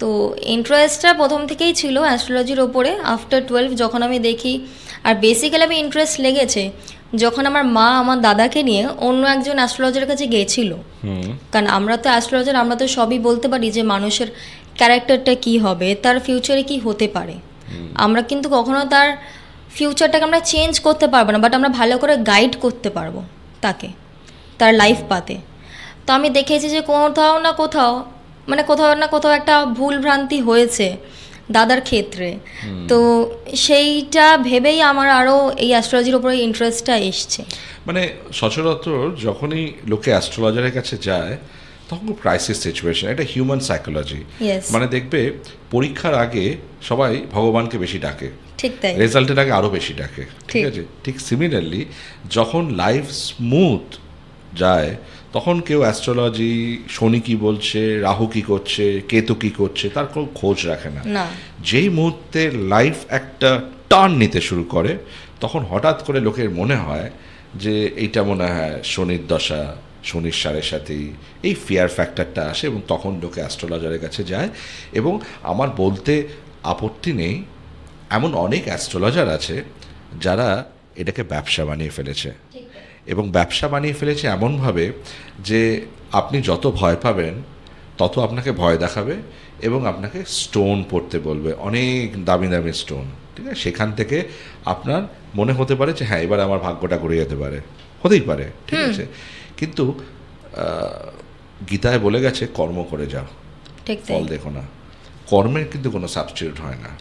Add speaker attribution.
Speaker 1: তো ইন্টারেস্টটা প্রথম থেকেই ছিল অ্যাস্ট্রোলজির ওপরে। আফটার 12 যখন আমি দেখি, আর বেসিক্যালি আমি ইন্টারেস্ট লেগেছে যখন আমার মা আমার দাদাকে নিয়ে অন্য একজন অ্যাস্ট্রোলজারের কাছে গিয়েছিল। কারণ আমরা তো অ্যাস্ট্রোলজার, আমরা তো সবই বলতে পারি যে মানুষের ক্যারেক্টারটা কী হবে, তার ফিউচারে কি হতে পারে। আমরা কিন্তু কখনো তার ফিউচারটাকে আমরা চেঞ্জ করতে পারবো না, বাট আমরা ভালো করে গাইড করতে পারবো তাকে তার লাইফ পাতে। তো আমি দেখেছি যে কোথাও না কোথাও একটা ভুল ভ্রান্তি হয়েছে দাদার ক্ষেত্রে। তো সেইটা ভেবেই আমার আরও এই অ্যাস্ট্রোলজির উপরে ইন্টারেস্টটা এসছে।
Speaker 2: মানে সচরাচর যখনই লোকে অ্যাস্ট্রোলজারের কাছে যায় তখন ক্রাইসিস সিচুয়েশন, এটা হিউম্যান সাইকোলজি। মানে দেখবে পরীক্ষার আগে সবাই ভগবানকে বেশি ডাকে,
Speaker 1: ঠিক তাই,
Speaker 2: রেজাল্টের আগে আরও বেশি ডাকে, ঠিক আছে। ঠিক সিমিলারলি যখন লাইফ স্মুথ যায় তখন কেউ অ্যাস্ট্রোলজি, শনি কী বলছে, রাহু কী করছে, কেতু কী করছে তার কোনো খোঁজ রাখে না। যেই মুহূর্তে লাইফ একটা টার্ন নিতে শুরু করে তখন হঠাৎ করে লোকের মনে হয় যে এইটা মনে হয় শনির দশা, শনির সাথেই এই ফিয়ার ফ্যাক্টরটা আসে এবং তখন লোকে অ্যাস্ট্রোলজারের কাছে যায়। এবং আমার বলতে আপত্তি নেই, এমন অনেক অ্যাস্ট্রোলজার আছে যারা এটাকে ব্যবসা বানিয়ে ফেলেছে, এবং ব্যবসা বানিয়ে ফেলেছে এমনভাবে যে আপনি যত ভয় পাবেন তত আপনাকে ভয় দেখাবে এবং আপনাকে স্টোন পড়তে বলবে, অনেক দামি দামি স্টোন, ঠিক আছে। সেখান থেকে আপনার মনে হতে পারে যে হ্যাঁ এবার আমার ভাগ্যটা ঘুরে যেতে পারে, হতেই পারে, ঠিক আছে। কিন্তু গীতায় বলে গেছে কর্ম করে যাও, ফল দেখো না। কর্মের কিন্তু কোনো সাবস্টিটিউট হয় না।